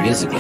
Music.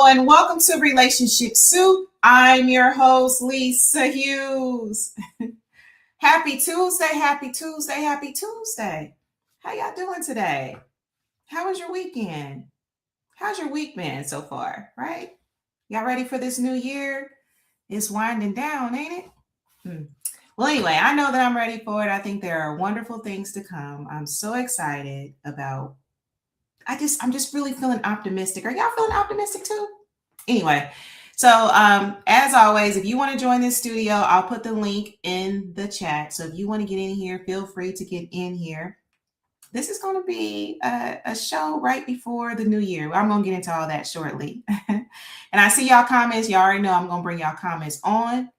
And welcome to Relationship Soup. I'm your host, Lisa Hughes. Happy Tuesday. How y'all doing today? How was your weekend? How's your week been so far, right? Y'all ready for this new year? It's winding down, ain't it? Well, anyway, I know that I'm ready for it. I think there are wonderful things to come. I'm so excited about I'm just really feeling optimistic. Are y'all feeling optimistic too? Anyway, so as always, if you want to join this studio, I'll put the link in the chat. So if you want to get in here, feel free to get in here. This is going to be a show right before the new year. I'm going to get into all that shortly. And I see y'all comments. Y'all already know I'm going to bring y'all comments on.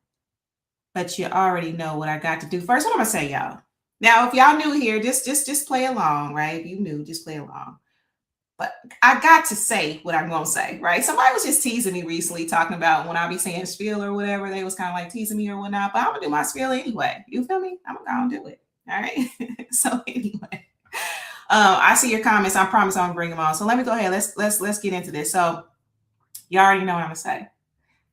But you already know what I got to do. First, what I'm going to say, y'all. Now, if y'all new here, just play along, right? If you new, just play along. But I got to say what I'm going to say, right? Somebody was just teasing me recently, talking about when I be saying spiel or whatever. They was kind of like teasing me or whatnot. But I'm going to do my spiel anyway. You feel me? I'm going to do it. All right? So anyway, I see your comments. I promise I'm going to bring them on. So let me go ahead. Let's get into this. So you already know what I'm going to say.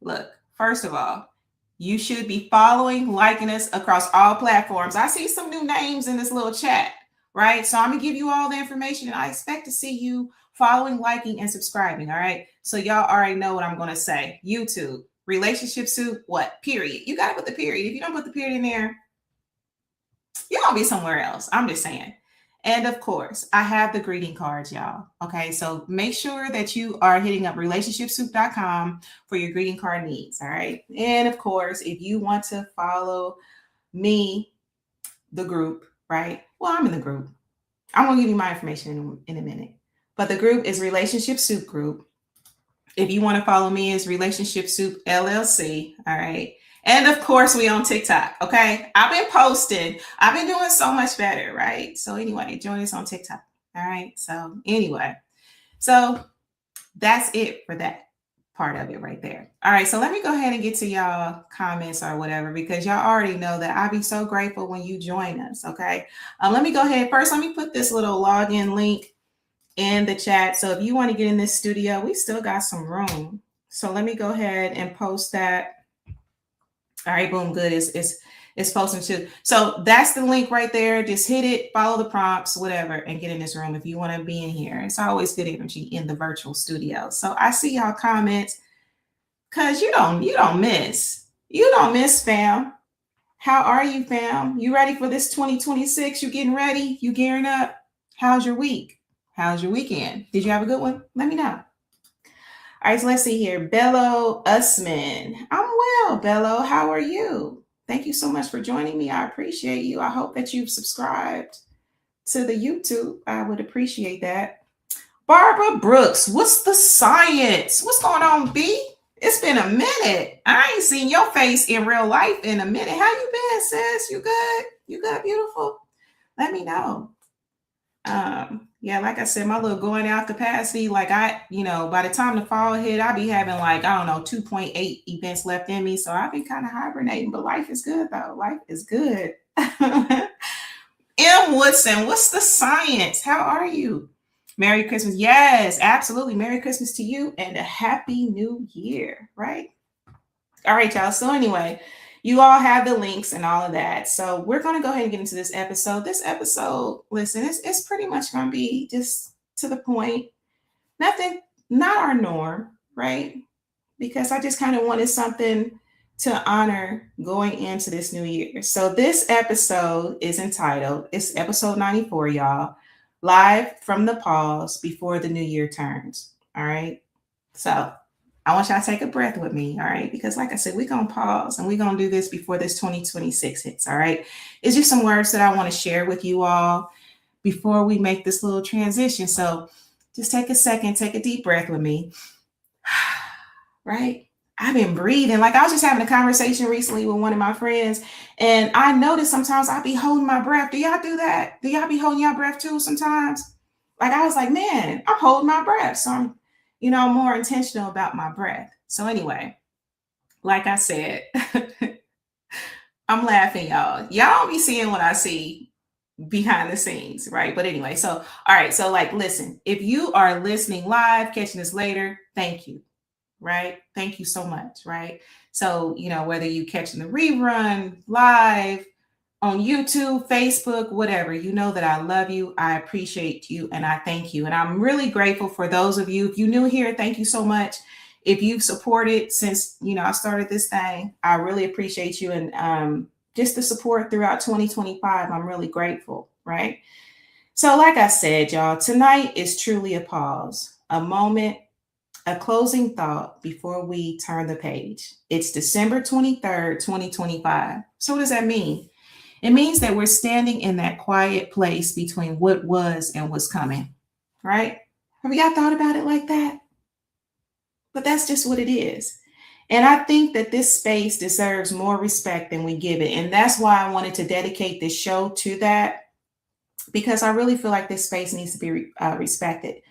Look, first of all, you should be following, liking us across all platforms. I see some new names in this little chat. Right. So I'm going to give you all the information and I expect to see you following, liking, and subscribing. All right. So y'all already know what I'm going to say. YouTube, Relationship Soup, what? Period. You got to put the period. If you don't put the period in there, you're going to be somewhere else. I'm just saying. And of course, I have the greeting cards, y'all. Okay. So make sure that you are hitting up relationshipsoup.com for your greeting card needs. All right. And of course, if you want to follow me, the group, right? Well, I'm in the group. I'm going to give you my information in a minute. But the group is Relationship Soup Group. If you want to follow me, it's Relationship Soup LLC. All right. And of course, we on TikTok. Okay. I've been posting. I've been doing so much better. Right. So anyway, join us on TikTok. All right. So anyway, so that's it for that part of it right there. All right, so let me go ahead and get to y'all comments or whatever, because y'all already know that I'll be so grateful when you join us. Okay, let me go ahead first. Let me put this little login link in the chat. So if you want to get in this studio, we still got some room. So let me go ahead and post that. All right, boom, good. It's It's posting too. So that's the link right there. Just hit it, follow the prompts, whatever, and get in this room if you want to be in here. It's always good energy in the virtual studio. So I see y'all comments because you don't miss. You don't miss, fam. How are you, fam? You ready for this 2026? You getting ready? You gearing up? How's your week? How's your weekend? Did you have a good one? Let me know. All right, so let's see here. Bello Usman. I'm well, Bello. How are you? Thank you so much for joining me. I appreciate you. I hope that you've subscribed to the YouTube. I would appreciate that. Barbara Brooks, what's the science? What's going on, B? It's been a minute. I ain't seen your face in real life in a minute. How you been, sis? You good? You good, beautiful? Let me know. Yeah, like I said, my little going out capacity, like by the time the fall hit, I'll be having 2.8 events left in me. So I've been kind of hibernating, but life is good though. Life is good. M. Woodson, what's the science? How are you? Merry Christmas. Yes, absolutely. Merry Christmas to you and a happy new year, right? All right, y'all. So anyway, you all have the links and all of that. So we're going to go ahead and get into this episode. This episode, listen, it's pretty much going to be just to the point. Nothing, not our norm, right? Because I just kind of wanted something to honor going into this new year. So this episode is entitled, it's episode 94, y'all, live from the pause before the new year turns. All right. So I want y'all to take a breath with me, all right? Because like I said, we're going to pause and we're going to do this before this 2026 hits, all right? It's just some words that I want to share with you all before we make this little transition. So just take a second, take a deep breath with me, right? I've been breathing. Like I was just having a conversation recently with one of my friends, and I noticed sometimes I'll be holding my breath. Do y'all do that? Do y'all be holding your breath too sometimes? Like I was like, man, I'm holding my breath. So I'm more intentional about my breath. So anyway, like I said, I'm laughing, y'all. Y'all don't be seeing what I see behind the scenes, right? But anyway, so all right, so listen, if you are listening live, catching this later, thank you, right? Thank you so much, right? So, whether you catching the rerun live, on YouTube, Facebook, whatever, you know that I love you, I appreciate you, and I thank you. And I'm really grateful for those of you. If you're new here, thank you so much. If you've supported since, I started this thing, I really appreciate you. And just the support throughout 2025, I'm really grateful, right? So like I said, y'all, tonight is truly a pause, a moment, a closing thought before we turn the page. It's December 23rd, 2025. So what does that mean? It means that we're standing in that quiet place between what was and what's coming, right? Have y'all thought about it like that? But that's just what it is. And I think that this space deserves more respect than we give it. And that's why I wanted to dedicate this show to that, because I really feel like this space needs to be respected.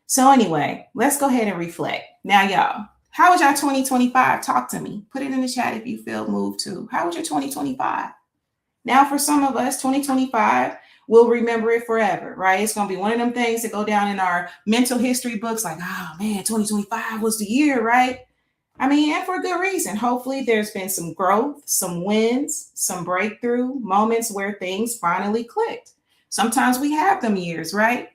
So anyway, let's go ahead and reflect. Now, y'all, how was your 2025? Talk to me. Put it in the chat if you feel moved to. How was your 2025? Now, for some of us, 2025, we'll remember it forever, right? It's going to be one of them things that go down in our mental history books like, oh man, 2025 was the year, right? I mean, and for a good reason. Hopefully there's been some growth, some wins, some breakthrough moments where things finally clicked. Sometimes we have them years, right?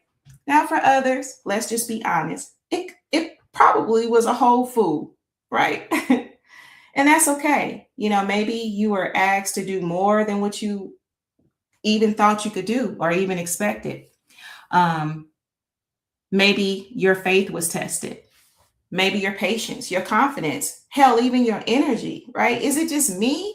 Now for others, let's just be honest. It probably was a whole fool, right? And that's okay. Maybe you were asked to do more than what you even thought you could do or even expected. Maybe your faith was tested. Maybe your patience, your confidence, hell, even your energy, right? Is it just me?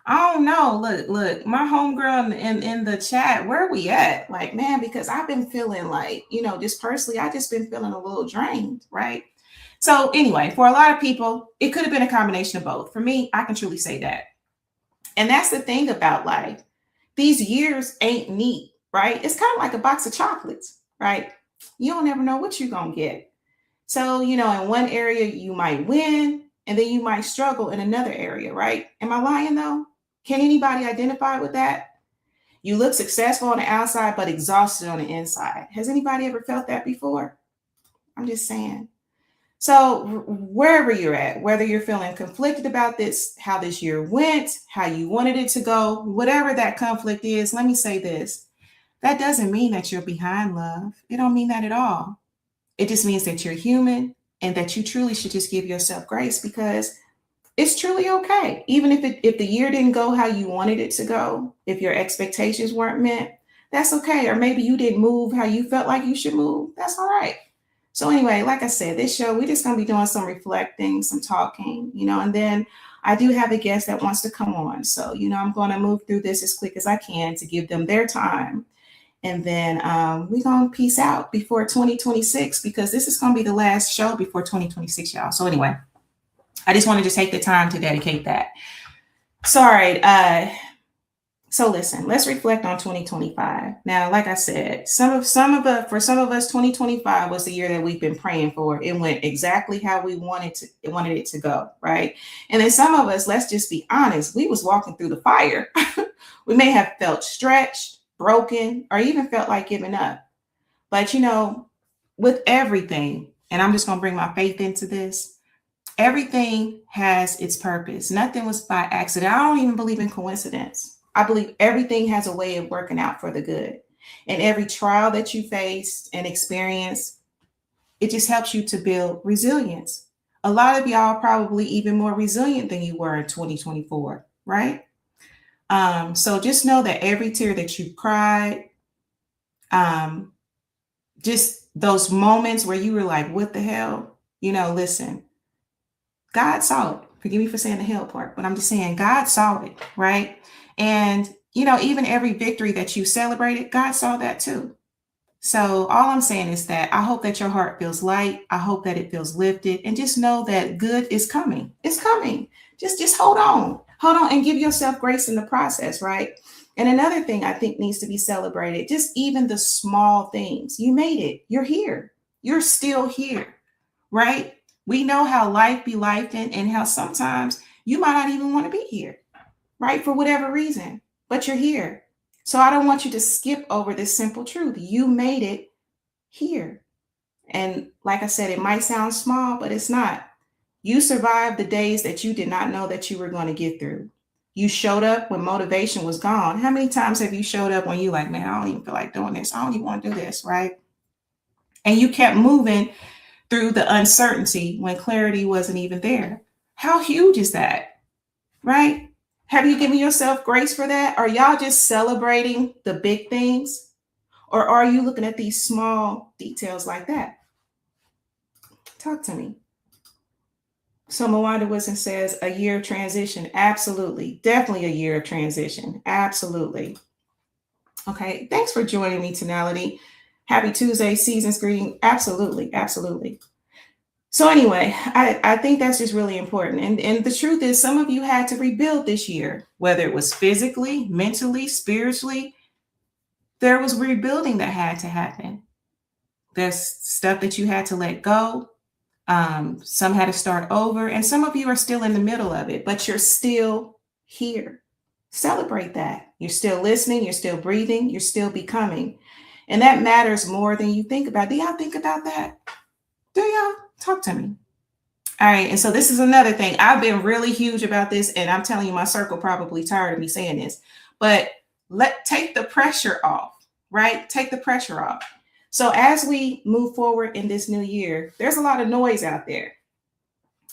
I don't know. Look, my homegirl in the chat, where are we at? Like, man, because I've been feeling like, just personally, I just been feeling a little drained, right? So anyway, for a lot of people, it could have been a combination of both. For me, I can truly say that. And that's the thing about life. These years ain't neat, right? It's kind of like a box of chocolates, right? You don't ever know what you're going to get. So, in one area you might win and then you might struggle in another area, right? Am I lying though? Can anybody identify with that? You look successful on the outside, but exhausted on the inside. Has anybody ever felt that before? I'm just saying. So wherever you're at, whether you're feeling conflicted about this, how this year went, how you wanted it to go, whatever that conflict is, let me say this. That doesn't mean that you're behind, love. It don't mean that at all. It just means that you're human and that you truly should just give yourself grace, because it's truly okay. Even if the year didn't go how you wanted it to go, if your expectations weren't met, that's okay. Or maybe you didn't move how you felt like you should move. That's all right. So anyway, like I said, this show, we're just going to be doing some reflecting, some talking, and then I do have a guest that wants to come on. So, I'm going to move through this as quick as I can to give them their time. And then we're going to peace out before 2026, because this is going to be the last show before 2026, y'all. So anyway, I just wanted to take the time to dedicate that. Sorry. So listen, let's reflect on 2025. Now, like I said, for some of us, 2025 was the year that we've been praying for. It went exactly how we wanted it to go, right? And then some of us, let's just be honest, we was walking through the fire. We may have felt stretched, broken, or even felt like giving up. But with everything, and I'm just going to bring my faith into this, everything has its purpose. Nothing was by accident. I don't even believe in coincidence. I believe everything has a way of working out for the good. And every trial that you face and experience, it just helps you to build resilience. A lot of y'all are probably even more resilient than you were in 2024, right? So just know that every tear that you cried, just those moments where you were like, what the hell? Listen, God saw it. Forgive me for saying the hell part, but I'm just saying God saw it, right? And, even every victory that you celebrated, God saw that too. So all I'm saying is that I hope that your heart feels light. I hope that it feels lifted, and just know that good is coming. It's coming. Just hold on and give yourself grace in the process, right? And another thing I think needs to be celebrated, just even the small things. You made it. You're here. You're still here, right? We know how life be life and how sometimes you might not even want to be here, right? For whatever reason, but you're here. So I don't want you to skip over this simple truth. You made it here. And like I said, it might sound small, but it's not. You survived the days that you did not know that you were going to get through. You showed up when motivation was gone. How many times have you showed up when you like, man, I don't even feel like doing this. I don't even want to do this, right? And you kept moving through the uncertainty when clarity wasn't even there. How huge is that, right? Have you given yourself grace for that? Are y'all just celebrating the big things? Or are you looking at these small details like that? Talk to me. So Mawanda Wilson says, a year of transition. Absolutely. Definitely a year of transition. Absolutely. Okay. Thanks for joining me, Tonality. Happy Tuesday, season's greeting. Absolutely. Absolutely. So anyway, I think that's just really important. And the truth is, some of you had to rebuild this year, whether it was physically, mentally, spiritually. There was rebuilding that had to happen. There's stuff that you had to let go. Some had to start over, and some of you are still in the middle of it, but you're still here. Celebrate that. You're still listening, you're still breathing, you're still becoming. And that matters more than you think about. Do y'all think about that? Do y'all? Talk to me. All right. And so this is another thing. I've been really huge about this, and I'm telling you, my circle probably tired of me saying this, but take the pressure off, right? Take the pressure off. So as we move forward in this new year, there's a lot of noise out there.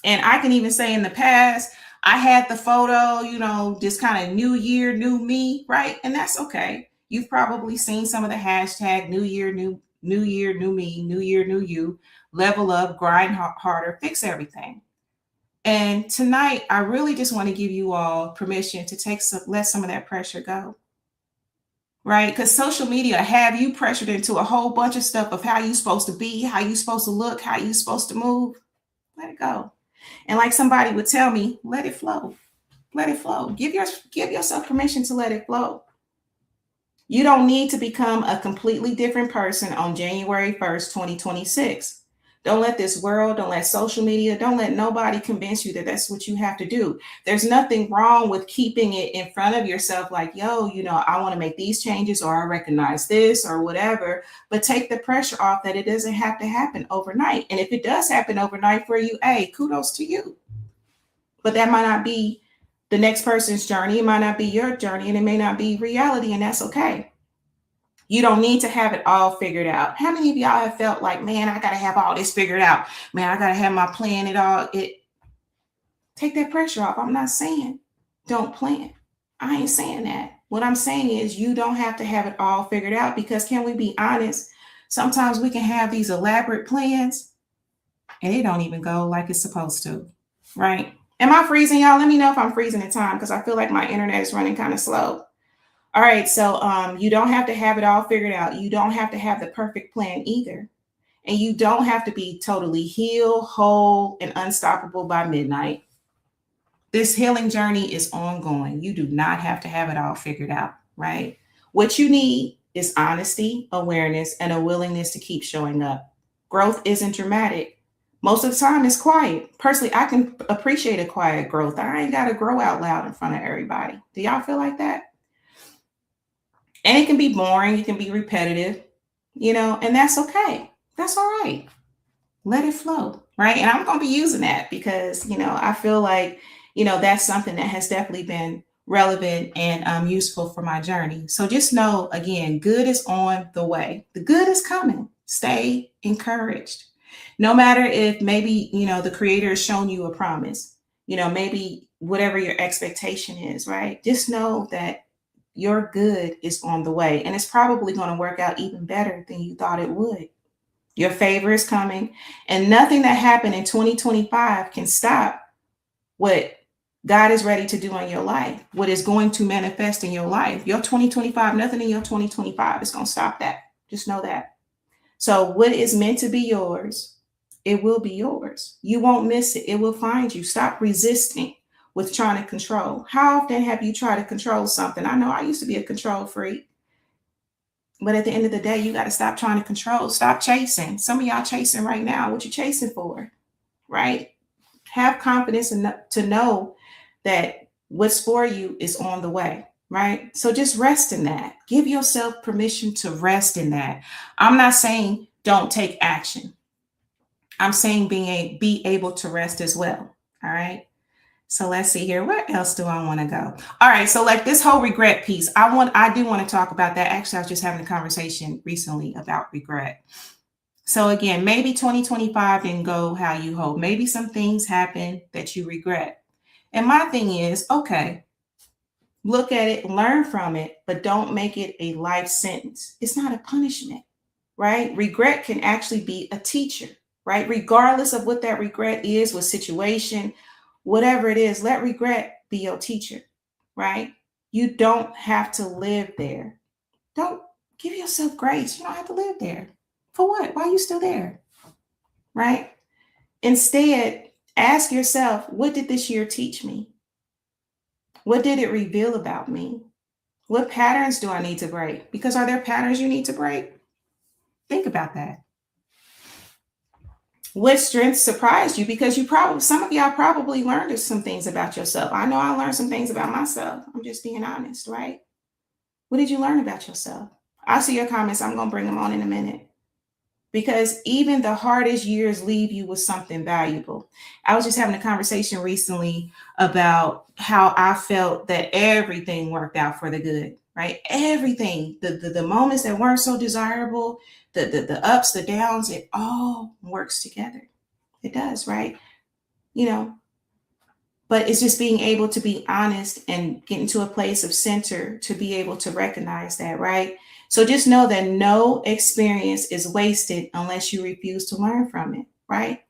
And I can even say in the past, I had the photo, just kind of new year, new me, right? And that's okay. You've probably seen some of the hashtag new year, new me, new year, new you, level up, grind harder, fix everything. And tonight, I really just want to give you all permission to let some of that pressure go. Right? Because social media have you pressured into a whole bunch of stuff of how you're supposed to be, how you're supposed to look, how you're supposed to move. Let it go. And like somebody would tell me, let it flow. Let it flow. Give yourself permission to let it flow. You don't need to become a completely different person on January 1st, 2026. Don't let this world, don't let social media, don't let nobody convince you that that's what you have to do. There's nothing wrong with keeping it in front of yourself, like, yo, I want to make these changes, or I recognize this, or whatever. But take the pressure off that it doesn't have to happen overnight. And if it does happen overnight for you, hey, kudos to you. But that might not be the next person's journey. It might not be your journey, and it may not be reality, and that's okay. You don't need to have it all figured out. How many of y'all have felt like, man, I got to have all this figured out? Man, I got to have my plan it all. Take that pressure off. I'm not saying don't plan. I ain't saying that. What I'm saying is you don't have to have it all figured out, because can we be honest? Sometimes we can have these elaborate plans and it don't even go like it's supposed to, right? Am I freezing, y'all? Let me know if I'm freezing in time, because I feel like my internet is running kind of slow. All right, so you don't have to have it all figured out. You don't have to have the perfect plan either. And you don't have to be totally healed, whole, and unstoppable by midnight. This healing journey is ongoing. You do not have to have it all figured out, right? What you need is honesty, awareness, and a willingness to keep showing up. Growth isn't dramatic. Most of the time, it's quiet. Personally, I can appreciate a quiet growth. I ain't got to grow out loud in front of everybody. Do y'all feel like that? And it can be boring. It can be repetitive, and that's okay. That's all right. Let it flow, right? And I'm going to be using that because, I feel like, that's something that has definitely been relevant and useful for my journey. So just know, again, good is on the way. The good is coming. Stay encouraged. No matter if maybe, the creator has shown you a promise, maybe whatever your expectation is, right? Just know that your good is on the way, and it's probably going to work out even better than you thought it would. Your favor is coming, and nothing that happened in 2025 can stop what God is ready to do in your life, what is going to manifest in your life. Your 2025, nothing in your 2025 is going to stop that. Just know that. So what is meant to be yours, it will be yours. You won't miss it. It will find you. Stop resisting with trying to control. How often have you tried to control something? I know I used to be a control freak. But at the end of the day, you got to stop trying to control. Stop chasing. Some of y'all chasing right now. What you chasing for, right? Have confidence enough to know that what's for you is on the way, right? So just rest in that. Give yourself permission to rest in that. I'm not saying don't take action. I'm saying be able to rest as well, all right? So let's see here. Where else do I want to go? All right. So like this whole regret piece, I do want to talk about that. Actually, I was just having a conversation recently about regret. So again, maybe 2025 didn't go how you hope. Maybe some things happened that you regret. And my thing is, okay, look at it, learn from it, but don't make it a life sentence. It's not a punishment, right? Regret can actually be a teacher, right? Regardless of what that regret is, what situation, whatever it is, let regret be your teacher, right? You don't have to live there. Don't give yourself grace. You don't have to live there. For what? Why are you still there? Right? Instead, ask yourself, what did this year teach me? What did it reveal about me? What patterns do I need to break? Because are there patterns you need to break? Think about that. What strengths surprised you? Because some of y'all probably learned some things about yourself. I know I learned some things about myself. I'm just being honest, right? What did you learn about yourself? I'll see your comments. I'm going to bring them on in a minute. Because even the hardest years leave you with something valuable. I was just having a conversation recently about how I felt that everything worked out for the good, right? Everything, the moments that weren't so desirable, the ups, the downs, it all works together. It does, right? But it's just being able to be honest and get into a place of center to be able to recognize that, right? So just know that no experience is wasted unless you refuse to learn from it, right?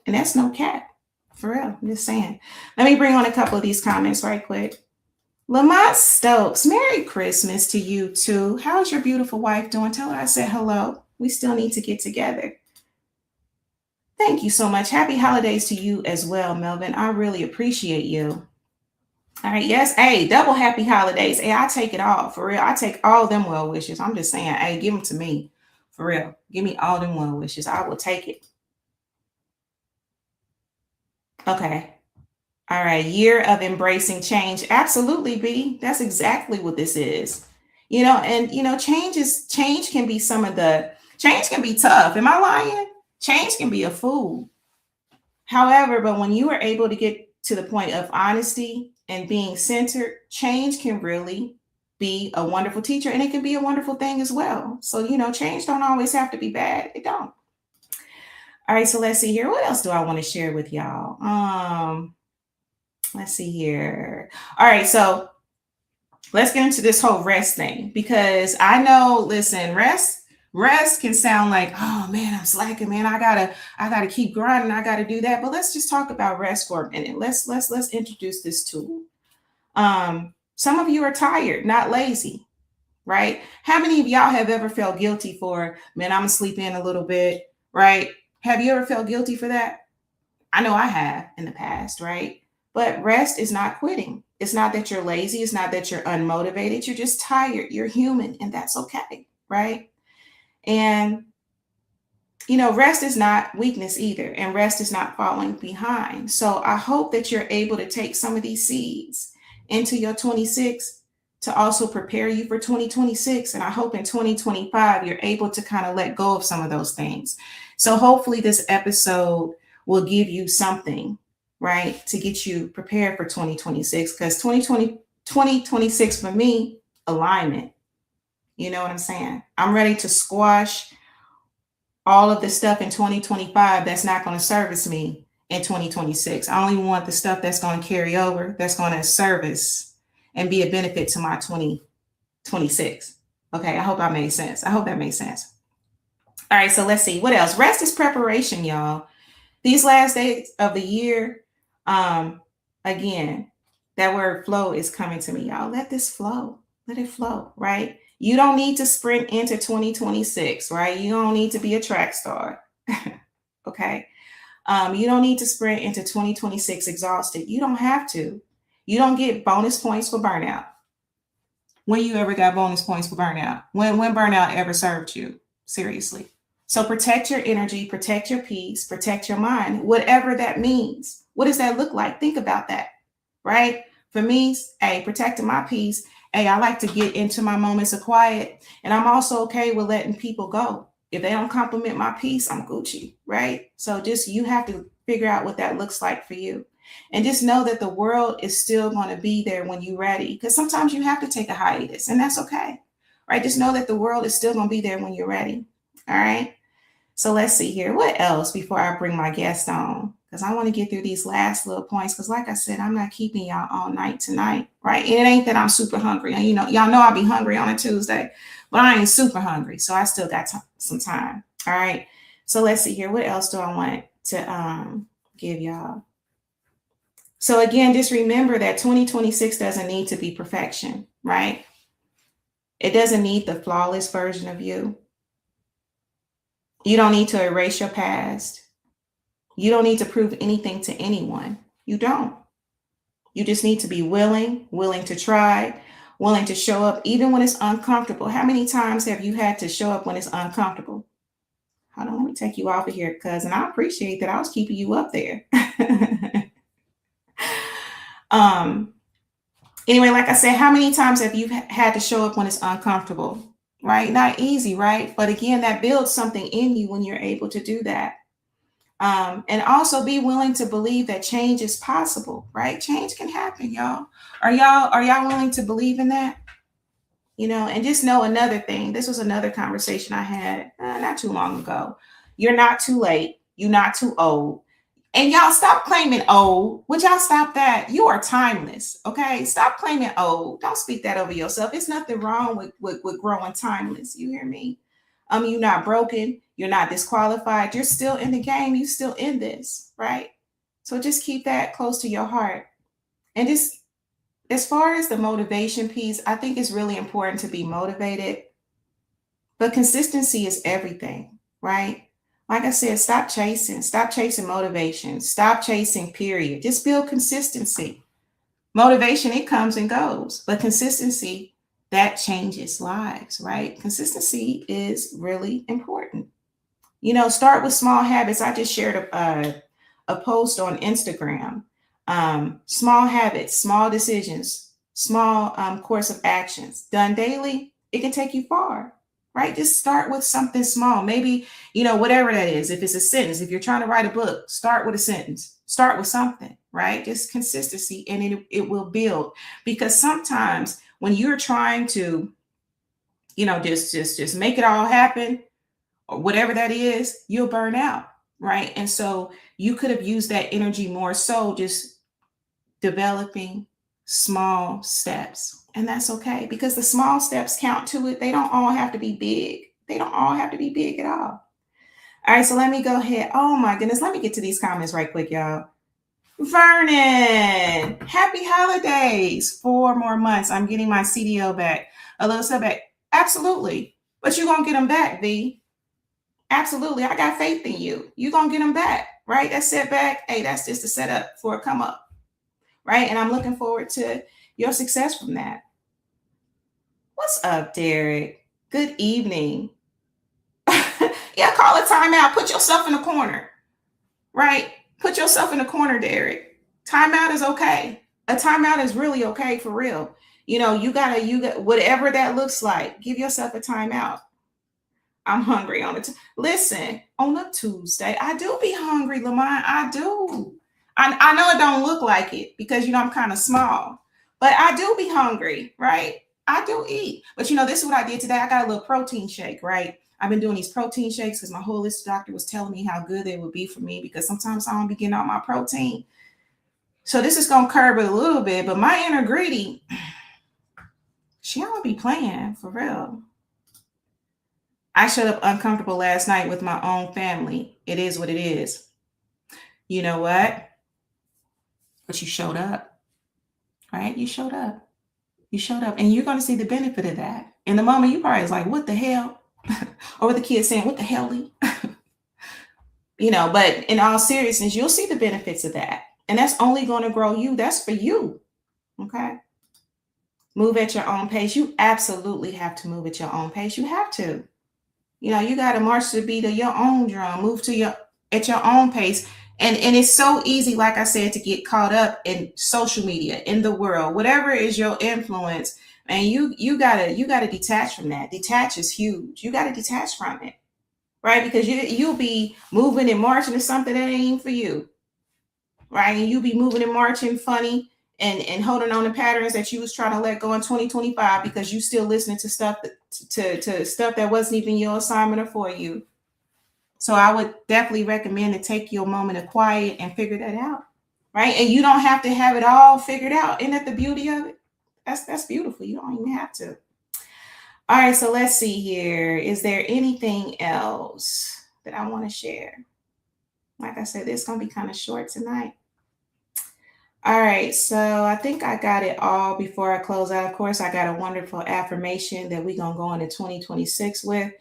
And that's no cap, for real. I'm just saying. Let me bring on a couple of these comments right quick. Lamont Stokes, Merry Christmas to you too. How's your beautiful wife doing? Tell her I said hello. We still need to get together. Thank you so much. Happy holidays to you as well, Melvin. I really appreciate you. All right. Yes. Hey, double happy holidays. Hey, I take it all for real. I take all them well wishes. I'm just saying, hey, give them to me for real. Give me all them well wishes. I will take it. Okay. All right. Year of embracing change. Absolutely, B. That's exactly what this is. And change can be change can be tough. Am I lying? Change can be a fool. However, but when you are able to get to the point of honesty and being centered, change can really be a wonderful teacher, and it can be a wonderful thing as well. So, change don't always have to be bad. It don't. All right, so let's see here. What else do I want to share with y'all? Let's see here. All right, so let's get into this whole rest thing, because I know, listen, rest can sound like, oh man, I'm slacking, man. I gotta keep grinding. I gotta do that. But let's just talk about rest for a minute. Let's introduce this tool. Some of you are tired, not lazy, right? How many of y'all have ever felt guilty for, man, I'm gonna sleep in a little bit, right? Have you ever felt guilty for that? I know I have in the past, right? But rest is not quitting. It's not that you're lazy. It's not that you're unmotivated. You're just tired. You're human, and that's okay, right? And, rest is not weakness either, and rest is not falling behind. So I hope that you're able to take some of these seeds into your 26 to also prepare you for 2026. And I hope in 2025, you're able to kind of let go of some of those things. So hopefully this episode will give you something, right, to get you prepared for 2026, because 2026 for me, alignment. You know what I'm saying? I'm ready to squash all of the stuff in 2025 that's not going to service me in 2026. I only want the stuff that's going to carry over, that's going to service and be a benefit to my 2026. Okay, I hope I made sense. I hope that made sense. All right, so let's see. What else? Rest is preparation, y'all. These last days of the year, again, that word flow is coming to me, y'all. Let this flow. Let it flow, right? You don't need to sprint into 2026, right? You don't need to be a track star. Okay. You don't need to sprint into 2026 exhausted. You don't have to. You don't get bonus points for burnout. When you ever got bonus points for burnout? When burnout ever served you? Seriously. So protect your energy, protect your peace, protect your mind, whatever that means. What does that look like? Think about that, right? For me, protecting my peace. I like to get into my moments of quiet, and I'm also okay with letting people go. If they don't compliment my peace, I'm Gucci, right? So you have to figure out what that looks like for you. And just know that the world is still going to be there when you're ready, because sometimes you have to take a hiatus, and that's okay, right? Just know that the world is still going to be there when you're ready. All right. So let's see here. What else before I bring my guest on? Because I want to get through these last little points. Because like I said, I'm not keeping y'all all night tonight, right? And it ain't that I'm super hungry. And y'all know I'll be hungry on a Tuesday, but I ain't super hungry. So I still got some time. All right. So let's see here. What else do I want to give y'all? So again, just remember that 2026 doesn't need to be perfection, right? It doesn't need the flawless version of you. You don't need to erase your past. You don't need to prove anything to anyone. You don't. You just need to be willing to try, willing to show up even when it's uncomfortable. How many times have you had to show up when it's uncomfortable? Hold on, let me take you off of here, cousin. I appreciate that. I was keeping you up there. Anyway, like I said, how many times have you had to show up when it's uncomfortable? Right? Not easy, right? But again, that builds something in you when you're able to do that. And also be willing to believe that change is possible, right? Change can happen, y'all. Are y'all willing to believe in that? And just know another thing. This was another conversation I had not too long ago. You're not too late. You're not too old. And y'all stop claiming old. Would y'all stop that? You are timeless. Okay. Stop claiming old. Don't speak that over yourself. It's nothing wrong with growing timeless. You hear me? You're not broken. You're not disqualified. You're still in the game. You're still in this, right? So just keep that close to your heart. And just as far as the motivation piece, I think it's really important to be motivated. But consistency is everything, right? Like I said, stop chasing motivation. Stop chasing, period. Just build consistency. Motivation, it comes and goes, but consistency, that changes lives, right? Consistency is really important. Start with small habits. I just shared a post on Instagram, small habits, small decisions, small course of actions done daily, it can take you far, right? Just start with something small. Maybe, whatever that is. If it's a sentence, if you're trying to write a book, start with a sentence, start with something, right? Just consistency, and it will build. Because sometimes when you're trying to, just make it all happen, or whatever that is, you'll burn out, right? And so you could have used that energy more so just developing small steps. And that's okay, because the small steps count to it. They don't all have to be big. They don't all have to be big at all. All right, so let me go ahead. Oh my goodness, let me get to these comments right quick, y'all. Vernon, happy holidays. 4 more months. I'm getting my CDL back. A little setback. Absolutely. But you're going to get them back, V. Absolutely. I got faith in you. You're going to get them back, right? That setback, hey, that's just a setup for a come up, right? And I'm looking forward to your success from that. What's up, Derek? Good evening. Yeah, call a timeout. Put yourself in a corner, right? Put yourself in a corner, Derek. Timeout is okay. A timeout is really okay, for real. You got whatever that looks like. Give yourself a timeout. I'm hungry on it. Listen, on a Tuesday, I do be hungry, Lamont. I do. I know it don't look like it because, I'm kind of small, but I do be hungry, right? I do eat. But, this is what I did today. I got a little protein shake, right? I've been doing these protein shakes because my holistic doctor was telling me how good they would be for me, because sometimes I don't be getting all my protein. So this is going to curb it a little bit, but my inner greedy, she don't be playing, for real. I showed up uncomfortable last night with my own family. It is what it is. You know what? But you showed up, right? You showed up. You showed up, and you're going to see the benefit of that. In the moment, you probably was like, what the hell? Or with the kids saying, what the hell? But in all seriousness, you'll see the benefits of that. And that's only going to grow you. That's for you. Okay. Move at your own pace. You absolutely have to move at your own pace. You have to. You got to march to the beat of your own drum. Move at your own pace. And it's so easy, like I said, to get caught up in social media, in the world, whatever is your influence. And you gotta detach from that. Detach is huge. You gotta detach from it, right? Because you'll be moving and marching to something that ain't even for you, right? And you'll be moving and marching funny and holding on to patterns that you was trying to let go in 2025 because you still listening to stuff to stuff that wasn't even your assignment or for you. So I would definitely recommend to take your moment of quiet and figure that out, right? And you don't have to have it all figured out. Isn't that the beauty of it? That's beautiful. You don't even have to. All right, so let's see here. Is there anything else that I want to share? Like I said, it's going to be kind of short tonight. All right, so I think I got it all before I close out. Of course, I got a wonderful affirmation that we're going to go into 2026 with.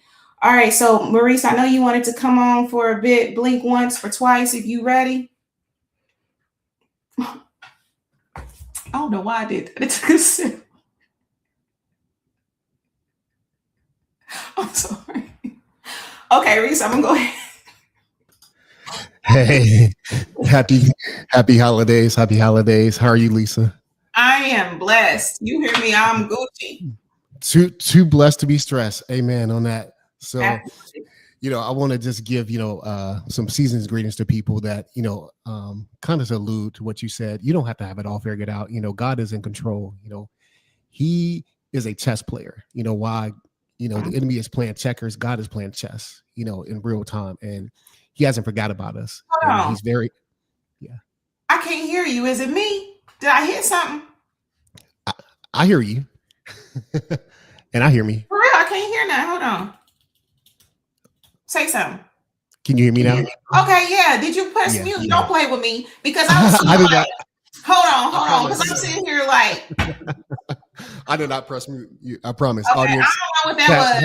All right, so Maurice, I know you wanted to come on for a bit. Blink once or twice if you ready. I don't know why I did that. It took a sip. I'm sorry. Okay, Reese, I'm gonna go ahead. Hey, happy holidays. Happy holidays. How are you, Lisa? I am blessed. You hear me? I'm Gucci. Too blessed to be stressed. Amen on that. So, I want to just give, some season's greetings to people that, kind of allude to what you said. You don't have to have it all figured out. God is in control. He is a chess player. Why, the enemy is playing checkers. God is playing chess, in real time. And he hasn't forgot about us. And he's very, I can't hear you. Is it me? Did I hear something? I hear you. And I hear me. For real, I can't hear now. Hold on. Say something. Can you hear me now? Okay, yeah. Did you press mute? Yeah. Don't play with me because I was I did not. Hold on. Because I'm sitting here like I did not press mute. I promise. Okay, Audience, I don't know what that was.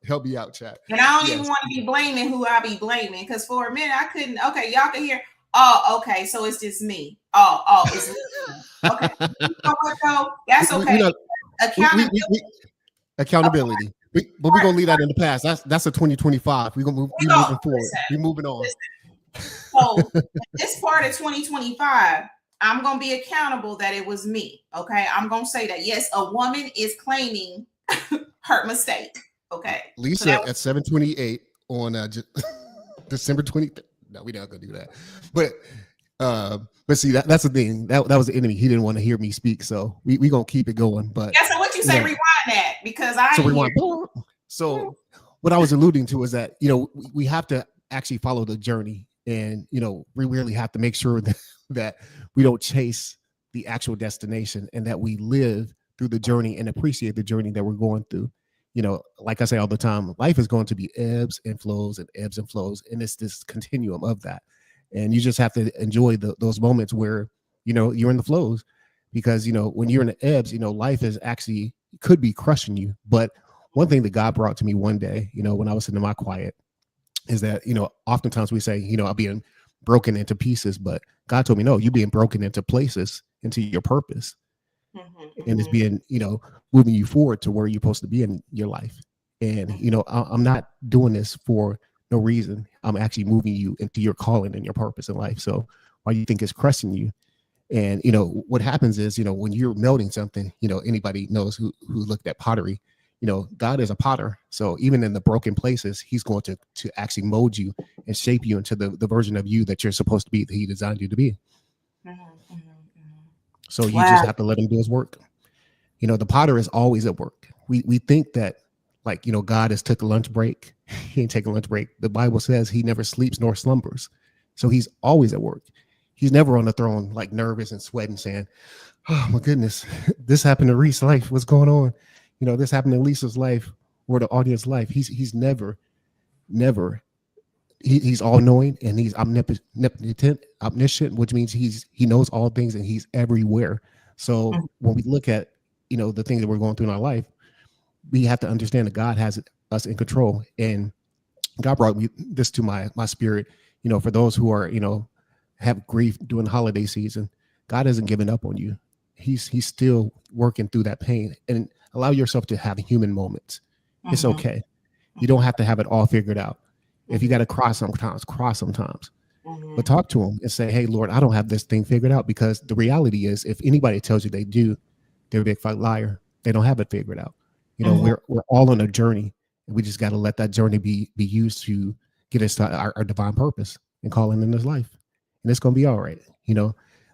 Help me out, chat. And I don't even want to be blaming who I be blaming because for a minute I couldn't. Okay, y'all can hear. Oh, okay. So it's just me. Oh, it's me. Okay. You know what, though? That's okay. Accountability. But we're gonna leave that in the past. That's a 2025. We're moving forward. We're moving on. So this part of 2025, I'm going to be accountable that it was me. Okay. I'm going to say that, yes, a woman is claiming her mistake. Okay. So Lisa at 7:28 on December 20th. No, we're not gonna do that. But see, that's the thing. That was the enemy. He didn't want to hear me speak, so we gonna keep it going. But yeah, so what you say, rewind that, because I so rewind. So what I was alluding to is that we have to actually follow the journey, and we really have to make sure that we don't chase the actual destination, and that we live through the journey and appreciate the journey that we're going through. Like I say all the time, life is going to be ebbs and flows and ebbs and flows, and it's this continuum of that. And you just have to enjoy those moments where you're in the flows, because when you're in the ebbs, life is actually could be crushing you. But one thing that God brought to me one day, when I was sitting in my quiet, is that oftentimes we say, I'm being broken into pieces, but God told me, no, you're being broken into places, into your purpose. And it's being, moving you forward to where you're supposed to be in your life. And, I'm not doing this for no reason. I'm actually moving you into your calling and your purpose in life. So while you think it's crushing you, and, what happens is, when you're melting something, anybody knows who looked at pottery, God is a potter. So even in the broken places, he's going to actually mold you and shape you into the version of you that you're supposed to be, that he designed you to be. So you just have to let him do his work. The potter is always at work. We think that, like, God has took a lunch break. He ain't taking a lunch break. The Bible says he never sleeps nor slumbers. So he's always at work. He's never on the throne, like nervous and sweating, saying, oh my goodness, this happened to Reese's life. What's going on? This happened to Lisa's life or the audience life. He's never. He's all knowing, and he's omniscient, which means he knows all things, and he's everywhere. So when we look at the things that we're going through in our life, we have to understand that God has us in control. And God brought me this to my spirit. For those who are have grief during the holiday season, God hasn't given up on you. He's still working through that pain, and allow yourself to have human moments. It's okay. You don't have to have it all figured out. If you got to cry sometimes, but talk to him and say, hey, Lord, I don't have this thing figured out, because the reality is, if anybody tells you they do, they're a big fat liar. They don't have it figured out. We're all on a journey, and we just got to let that journey be used to get us to our divine purpose and calling in this life. And it's going to be all right.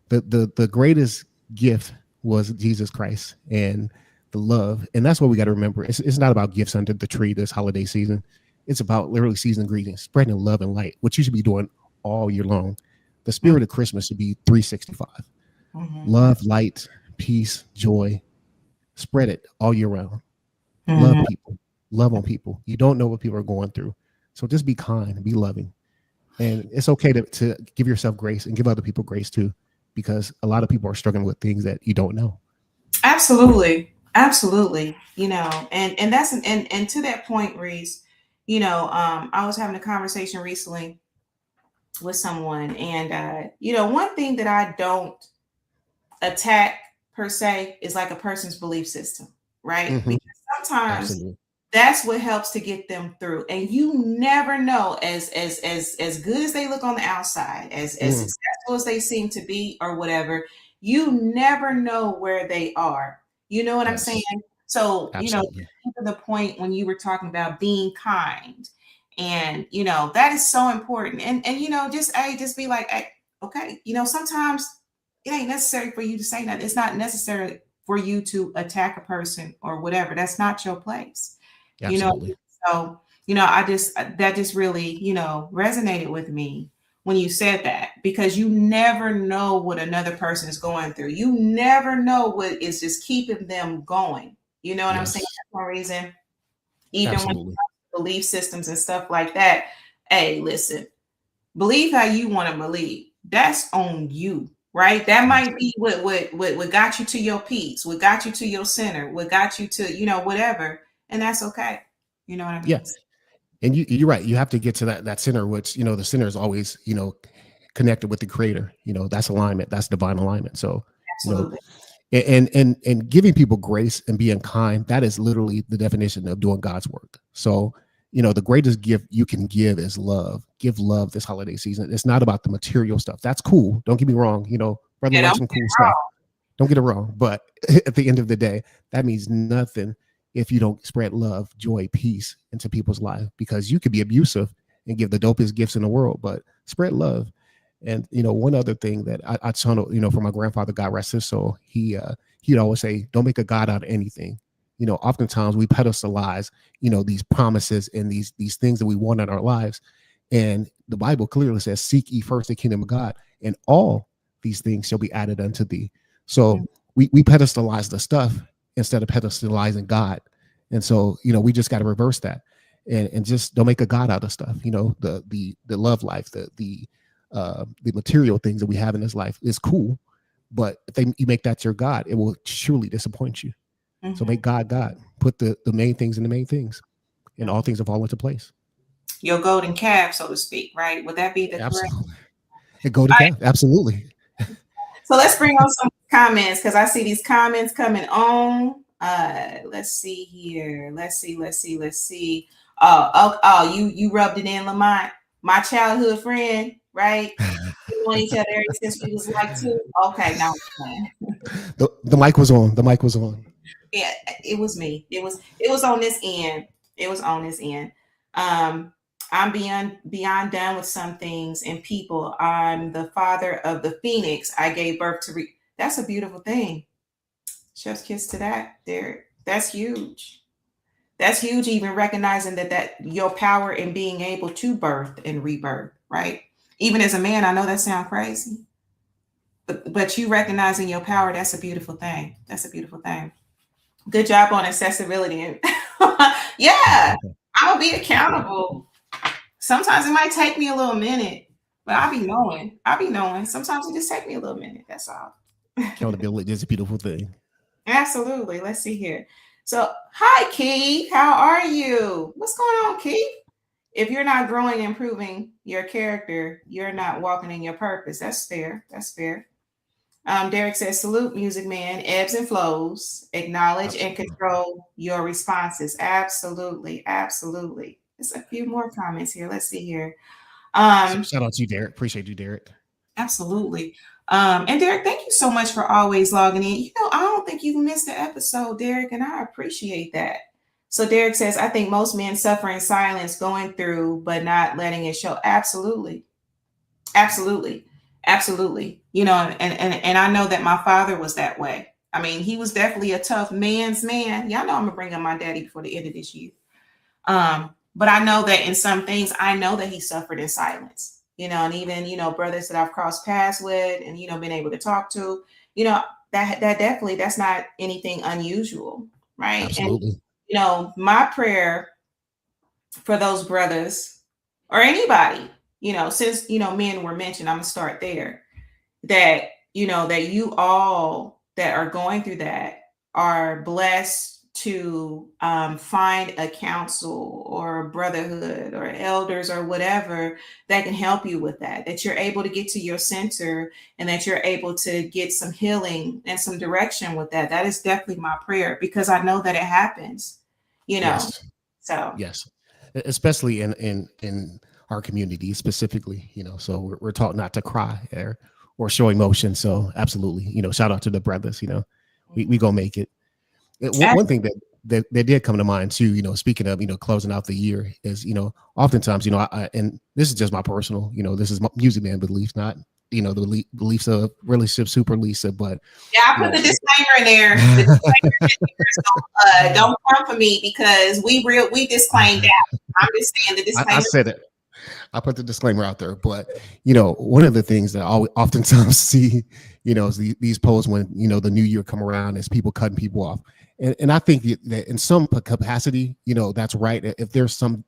The greatest gift was Jesus Christ and the love. And that's what we got to remember. It's not about gifts under the tree this holiday season. It's about literally season greetings, spreading love and light, which you should be doing all year long. The spirit of Christmas should be 365. Love, light, peace, joy. Spread it all year round. Love people. Love on people. You don't know what people are going through. So just be kind and be loving. And it's okay to give yourself grace and give other people grace too, because a lot of people are struggling with things that you don't know. Absolutely. Absolutely. And that's and to that point, Reese, I was having a conversation recently with someone, and one thing that I don't attack per se is like a person's belief system, right? Because sometimes that's what helps to get them through. And you never know, as good as they look on the outside, as successful as they seem to be or whatever, you never know where they are. You know what I'm saying? So, to the point when you were talking about being kind, and, that is so important. And just be like, hey, okay, sometimes it ain't necessary for you to say that. It's not necessary for you to attack a person or whatever. That's not your place. Absolutely. So, that just really, resonated with me when you said that, because you never know what another person is going through. You never know what is just keeping them going. You know what I'm saying? That's one reason, even when you have belief systems and stuff like that. Hey, listen, believe how you want to believe. That's on you, right? That might be what got you to your peace, what got you to your center, what got you to, whatever. And that's okay. You know what I mean? Yeah. And you're right. You have to get to that center, which, the center is always, connected with the creator. That's alignment. That's divine alignment. So, absolutely. And giving people grace and being kind, that is literally the definition of doing God's work. So, the greatest gift you can give is love. Give love this holiday season. It's not about the material stuff. That's cool. Don't get me wrong. Brother Yeah, likes don't some get cool it stuff. Don't get it wrong. But at the end of the day, that means nothing if you don't spread love, joy, peace into people's life, because you could be abusive and give the dopest gifts in the world, but spread love. And one other thing that I tunnel, from my grandfather, God rest his soul, he'd always say, don't make a God out of anything. Oftentimes we pedestalize, these promises and these things that we want in our lives. And the Bible clearly says, seek ye first the kingdom of God, and all these things shall be added unto thee. So we pedestalize the stuff instead of pedestalizing God. And so, we just got to reverse that, and just don't make a God out of stuff. The love life, the material things that we have in this life is cool, but if you make that your God, it will surely disappoint you. So make God God. Put the main things in the main things, and all things will fall into place. Your golden calf, so to speak, right? Would that be the correct? Absolutely. A golden calf. Absolutely. So let's bring on some comments, because I see these comments coming on. Let's see here. Let's see. Oh, you rubbed it in, Lamont, my childhood friend, right? We know each other ever since we was like 2. Okay, now The mic was on. The mic was on. yeah, it was me. It was on this end. It was on this end. I'm beyond done with some things and people. I'm the father of the phoenix. I gave birth to. That's a beautiful thing. Chef's kiss to that, Derek. That's huge. That's huge. Even recognizing that your power in being able to birth and rebirth, right? Even as a man, I know that sounds crazy, but you recognizing your power. That's a beautiful thing. That's a beautiful thing. Good job on accessibility. And yeah, I'm gonna be accountable. Sometimes it might take me a little minute, but I'll be knowing. Sometimes it just take me a little minute. That's all. Accountability is a beautiful thing. Absolutely. Let's see here. So, hi, Keith. How are you? What's going on, Keith? If you're not growing and improving your character, you're not walking in your purpose. That's fair. That's fair. Derek says, salute, music man, ebbs and flows, acknowledge and control your responses. Absolutely. Absolutely. There's a few more comments here. Let's see here. Shout out to you, Derek. Appreciate you, Derek. Absolutely. And Derek, thank you so much for always logging in. I don't think you've missed an episode, Derek, and I appreciate that. So Derek says, I think most men suffer in silence, going through, but not letting it show. Absolutely. Absolutely. Absolutely. And I know that my father was that way. I mean, he was definitely a tough man's man. Y'all know I'm gonna bring up my daddy before the end of this year. But I know that in some things, I know that he suffered in silence, and even, brothers that I've crossed paths with and, been able to talk to, that definitely, that's not anything unusual. Right. Absolutely. And, my prayer for those brothers or anybody, since, men were mentioned, I'm gonna start there, that, that you all that are going through that are blessed to find a counsel or a brotherhood or elders or whatever that can help you with that you're able to get to your center and that you're able to get some healing and some direction with that. That is definitely my prayer, because I know that it happens, Yes. So yes, especially in our community specifically, so we're taught not to cry or show emotion. So absolutely, shout out to the brothers. We gonna make it. One thing that did come to mind too, speaking of, closing out the year is, oftentimes, and this is just my personal, this is my music man beliefs, not, the beliefs of relationship super Lisa, but yeah, I put the disclaimer in there. So, don't come for me, because we disclaimed that. I'm just saying the disclaimer. I said it. I put the disclaimer out there, but one of the things that I oftentimes see, is these posts when the new year come around, is people cutting people off, and I think that in some capacity, that's right. If there's some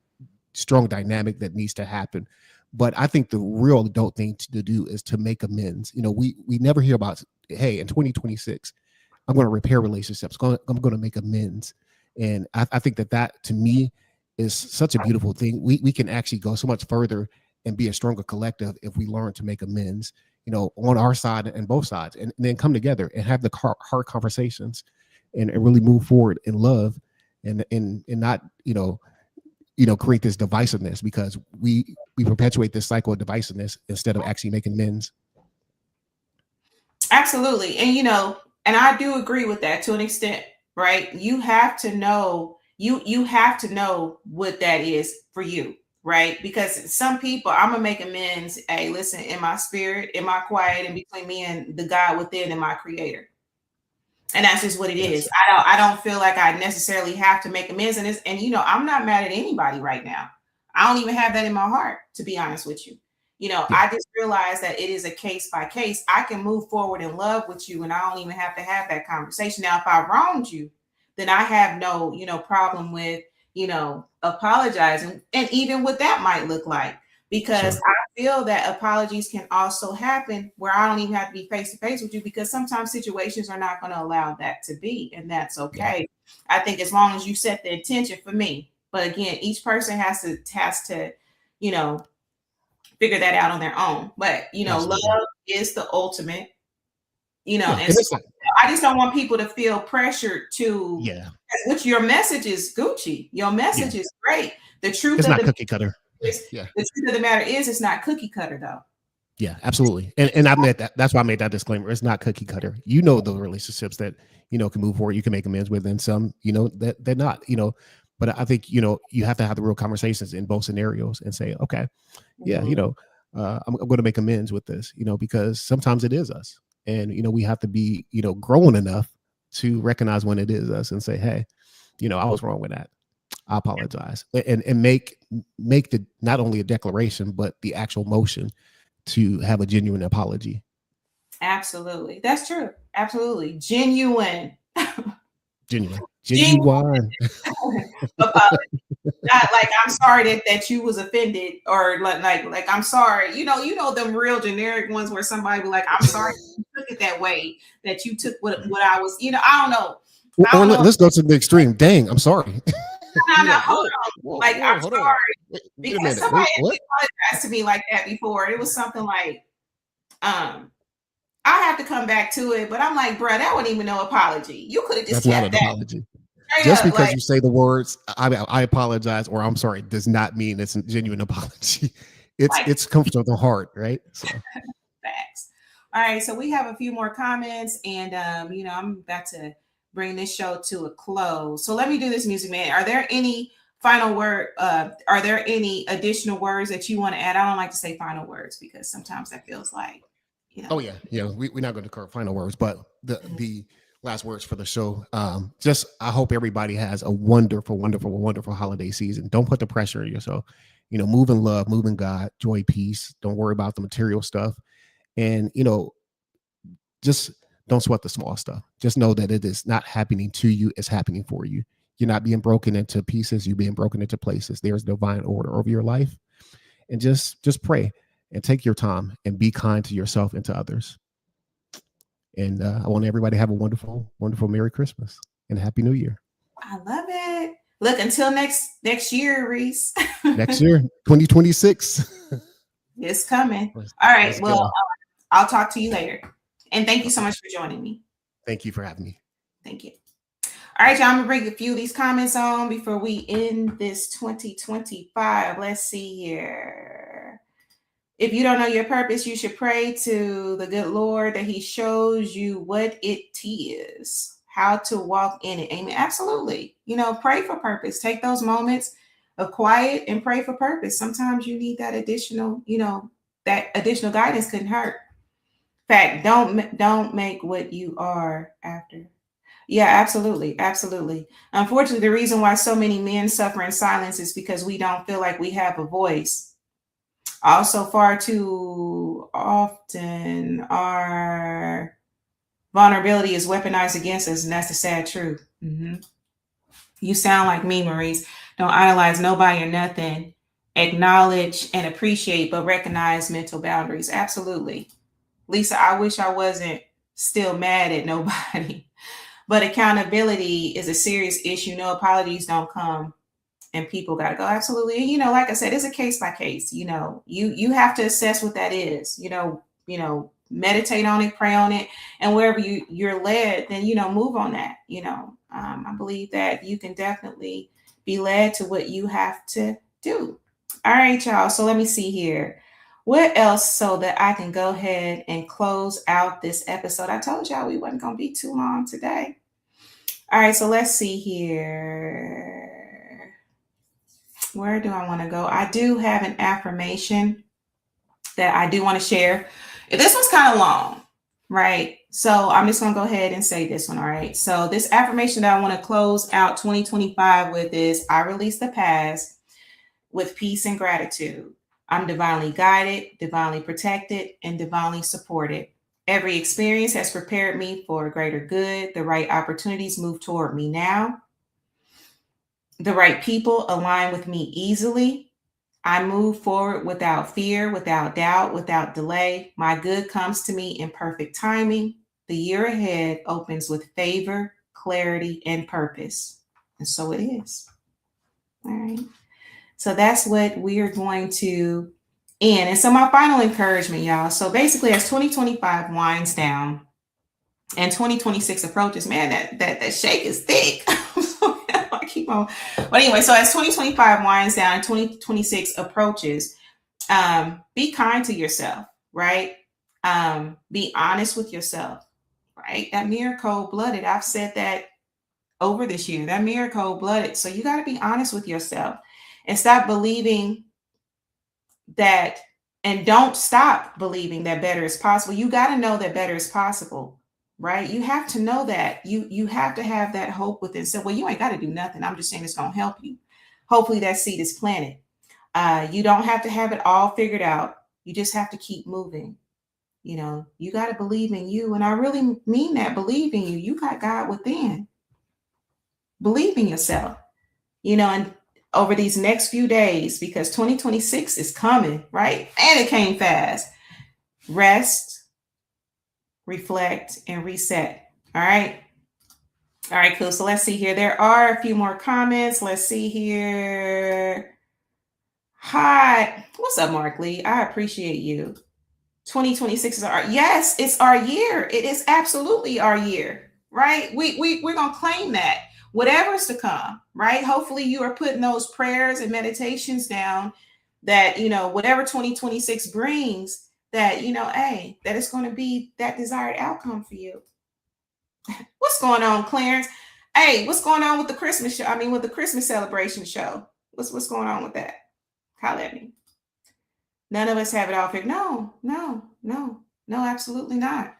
strong dynamic that needs to happen, but I think the real adult thing to do is to make amends. We never hear about, hey, in 2026, I'm going to repair relationships. I'm going to make amends, and I think that to me is such a beautiful thing. We can actually go so much further and be a stronger collective if we learn to make amends, on our side and both sides, and then come together and have the hard conversations and really move forward in love and not, create this divisiveness, because we perpetuate this cycle of divisiveness instead of actually making amends. Absolutely. And I do agree with that to an extent, right? You have to know, you have to know what that is for you, right? Because some people, I'm gonna make amends. Hey, listen, in my spirit, in my quiet, and between me and the God within and my creator. And that's just what it Yes. is. I don't feel like I necessarily have to make amends. And I'm not mad at anybody right now. I don't even have that in my heart, to be honest with you. Yeah. I just realized that it is a case by case. I can move forward in love with you, and I don't even have to have that conversation. Now, if I wronged you, then I have no, problem with, apologizing, and even what that might look like, because Sure. I feel that apologies can also happen where I don't even have to be face to face with you, because sometimes situations are not going to allow that to be, and that's okay. Yeah. I think as long as you set the intention for me, but again, each person has to, figure that out on their own. But Absolutely. love is the ultimate, Yeah. and so I just don't want people to feel pressured to, which your message is Gucci. Your message is great. The truth it's of not the cookie cutter. the truth of the matter is, it's not cookie cutter though. Yeah, absolutely. And I meant that. That's why I made that disclaimer. It's not cookie cutter. The relationships that, can move forward, you can make amends with, and some, that they're not, but I think, you have to have the real conversations in both scenarios and say, okay, yeah, I'm going to make amends with this, because sometimes it is us. And, we have to be, grown enough to recognize when it is us and say, hey, I was wrong with that. I apologize. And make the, not only a declaration, but the actual motion to have a genuine apology. Absolutely. That's true. Absolutely. Genuine. Genuine. Apology. Not like, I'm sorry that you was offended, or like I'm sorry. Them real generic ones where somebody be like, I'm sorry you took it that way, that you took what I was, I don't know. Let's go to the extreme. Dang, I'm sorry. No, hold on. I'm sorry. Because somebody apologized to me like that before. It was something like, I have to come back to it, but I'm like, bro, that wasn't even no apology. You could have just kept that. Apology. Just because you say the words, I apologize, or I'm sorry, does not mean it's a genuine apology. It's comes from the heart, right? So. Facts. All right, so we have a few more comments, and I'm about to bring this show to a close. So let me do this, music man. Are there any final word? Are there any additional words that you want to add? I don't like to say final words because sometimes that feels like, Oh yeah, we're not going to cover final words, but the last words for the show. Just I hope everybody has a wonderful, wonderful, wonderful holiday season. Don't put the pressure on yourself. Move in love, move in God, joy, peace. Don't worry about the material stuff, and just don't sweat the small stuff. Just know that it is not happening to you; it's happening for you. You're not being broken into pieces. You're being broken into places. There's divine order over your life, and just pray and take your time and be kind to yourself and to others. And I want everybody to have a wonderful, wonderful Merry Christmas and Happy New Year. I love it. Look, until next year, Reese. Next year, 2026. It's coming. All right. Well, I'll talk to you later. And thank you so much for joining me. Thank you for having me. Thank you. All right, y'all. I'm going to bring a few of these comments on before we end this 2025. Let's see here. If you don't know your purpose, you should pray to the good Lord that he shows you what it is, how to walk in it. Amen. Absolutely. Pray for purpose. Take those moments of quiet and pray for purpose. Sometimes you need that additional, that additional guidance couldn't hurt. In fact, don't make what you are after. Yeah, absolutely. Absolutely. Unfortunately, the reason why so many men suffer in silence is because we don't feel like we have a voice. Also, far too often, our vulnerability is weaponized against us, and that's the sad truth. Mm-hmm. You sound like me, Maurice. Don't idolize nobody or nothing. Acknowledge and appreciate, but recognize mental boundaries. Absolutely. Lisa, I wish I wasn't still mad at nobody. But accountability is a serious issue. No apologies don't come. And people got to go. Absolutely. Like I said, it's a case by case. You have to assess what that is. Meditate on it, pray on it, and wherever you're led, then move on that. I believe that you can definitely be led to what you have to do. All right, y'all. So let me see here. What else so that I can go ahead and close out this episode? I told y'all we wasn't going to be too long today. All right, so let's see here. Where do I want to go? I do have an affirmation that I do want to share. This one's kind of long, right? So I'm just going to go ahead and say this one, all right? So this affirmation that I want to close out 2025 with is, I release the past with peace and gratitude. I'm divinely guided, divinely protected, and divinely supported. Every experience has prepared me for greater good. The right opportunities move toward me now. The right people align with me easily. I move forward without fear, without doubt, without delay. My good comes to me in perfect timing. The year ahead opens with favor, clarity, and purpose. And so it is. All right. So that's what we are going to end. And so my final encouragement, y'all. So basically, as 2025 winds down and 2026 approaches, man, that shake is thick. I keep on. But anyway, so as 2025 winds down and 2026 approaches, be kind to yourself, right? Be honest with yourself, right? That mirror cold-blooded. I've said that over this year. That mirror cold-blooded. So you got to be honest with yourself and stop believing that, and don't stop believing that better is possible. You got to know that better is possible, right? You have to know that. You have to have that hope within. So, well, you ain't got to do nothing. I'm just saying it's going to help you. Hopefully that seed is planted. You don't have to have it all figured out. You just have to keep moving. You know, you got to believe in you. And I really mean that. Believe in you. You got God within. Believe in yourself, you know, and over these next few days, because 2026 is coming, right? And it came fast. Rest, reflect, and reset. All right. All right, cool. So let's see here. There are a few more comments. Let's see here. Hi. What's up, Mark Lee? I appreciate you. 2026 is yes, it's our year. It is absolutely our year, right? We're going to claim that. Whatever's to come, right? Hopefully you are putting those prayers and meditations down that, you know, whatever 2026 brings, that, you know, hey, that it's going to be that desired outcome for you. What's going on, Clarence? Hey, what's going on with the Christmas show? I mean, with the Christmas celebration show. What's going on with that? Holler at me. None of us have it all figured. No, absolutely not.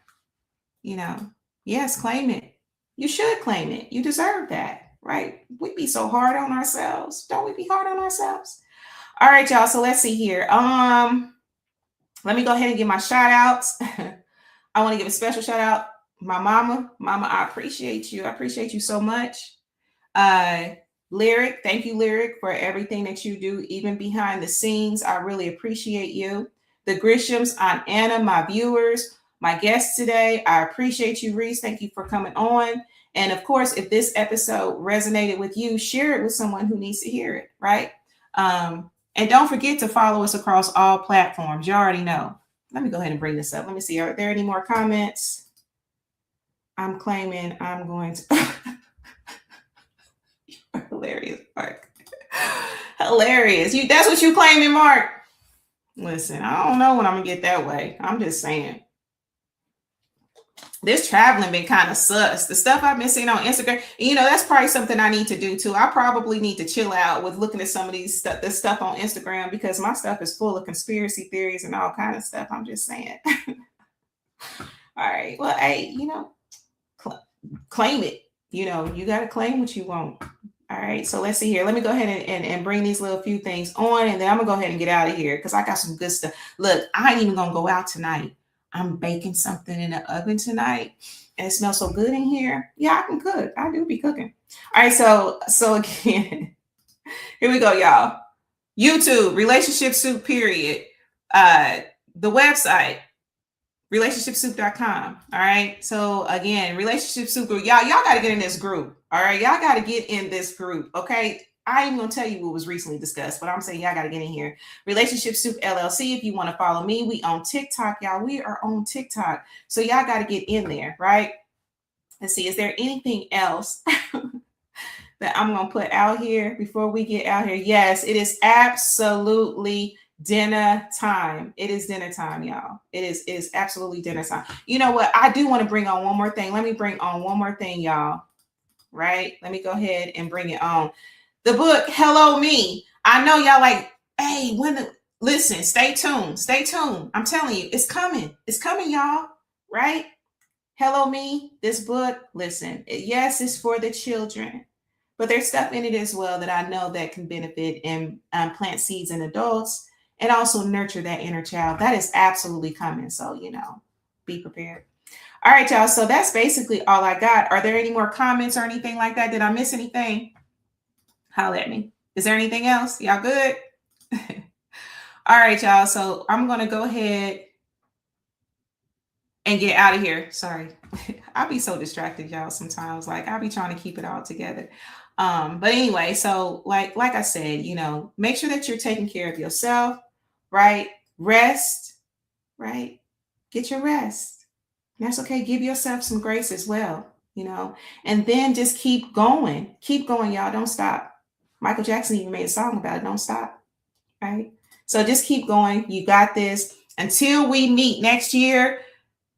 You know, yes, claim it. You should claim it. You deserve that, right? We be so hard on ourselves. Don't we be hard on ourselves? All right, y'all. So let's see here. Let me go ahead and give my shout outs. I want to give a special shout out. My mama, I appreciate you. I appreciate you so much. Lyric, thank you, Lyric, for everything that you do, even behind the scenes. I really appreciate you. The Grishams, Aunt Anna, my viewers, my guests today. I appreciate you, Reese. Thank you for coming on. And of course, if this episode resonated with you, share it with someone who needs to hear it, right? And don't forget to follow us across all platforms. You already know. Let me go ahead and bring this up. Let me see. Are there any more comments? I'm claiming I'm going to... Hilarious, Mark. Hilarious. That's what you claiming, Mark? Listen, I don't know when I'm going to get that way. I'm just saying. This traveling been kind of sus. The stuff I've been seeing on Instagram, you know, that's probably something I need to do too. I probably need to chill out with looking at some of this stuff on Instagram, because my stuff is full of conspiracy theories and all kind of stuff. I'm just saying. All right. Well, hey, you know, claim it. You know, you got to claim what you want. All right. So let's see here. Let me go ahead and bring these little few things on, and then I'm going to go ahead and get out of here because I got some good stuff. Look, I ain't even going to go out tonight. I'm baking something in the oven tonight, and it smells so good in here. Yeah, I can cook. I do be cooking. All right, so again, here we go, y'all. YouTube, Relationship Soup, period. The website, relationshipsoup.com. All right. So again, Relationship Soup group. Y'all got to get in this group. All right. Y'all got to get in this group. Okay. I ain't going to tell you what was recently discussed, but I'm saying y'all got to get in here. Relationship Soup LLC. If you want to follow me, we on TikTok, y'all. We are on TikTok. So y'all got to get in there, right? Let's see. Is there anything else that I'm going to put out here before we get out here. Yes, it is absolutely dinner time. It is dinner time, y'all. It is absolutely dinner time. You know what? I do want to bring on one more thing. Let me bring on one more thing, y'all. Right? Let me go ahead and bring it on. The book, Hello Me. I know y'all like, hey, listen, stay tuned. Stay tuned. I'm telling you, it's coming. It's coming, y'all. Right? Hello Me, this book, listen, yes, it's for the children, but there's stuff in it as well that I know that can benefit and plant seeds in adults and also nurture that inner child. That is absolutely coming. So, be prepared. All right, y'all. So that's basically all I got. Are there any more comments or anything like that? Did I miss anything? Holler at me. Is there anything else? Y'all good? All right, y'all. So I'm going to go ahead and get out of here. Sorry. I'll be so distracted, y'all, sometimes. Like, I'll be trying to keep it all together. But anyway, so like I said, make sure that you're taking care of yourself, right? Rest, right? Get your rest. That's okay. Give yourself some grace as well, and then just keep going. Keep going, y'all. Don't stop. Michael Jackson even made a song about it. Don't stop, right? So just keep going. You got this. Until we meet next year,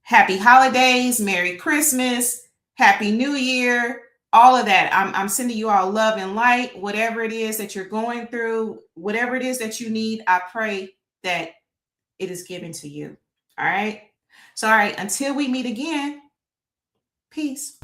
happy holidays, Merry Christmas, Happy New Year, all of that. I'm sending you all love and light, whatever it is that you're going through, whatever it is that you need, I pray that it is given to you. All right. So, all right, until we meet again, peace.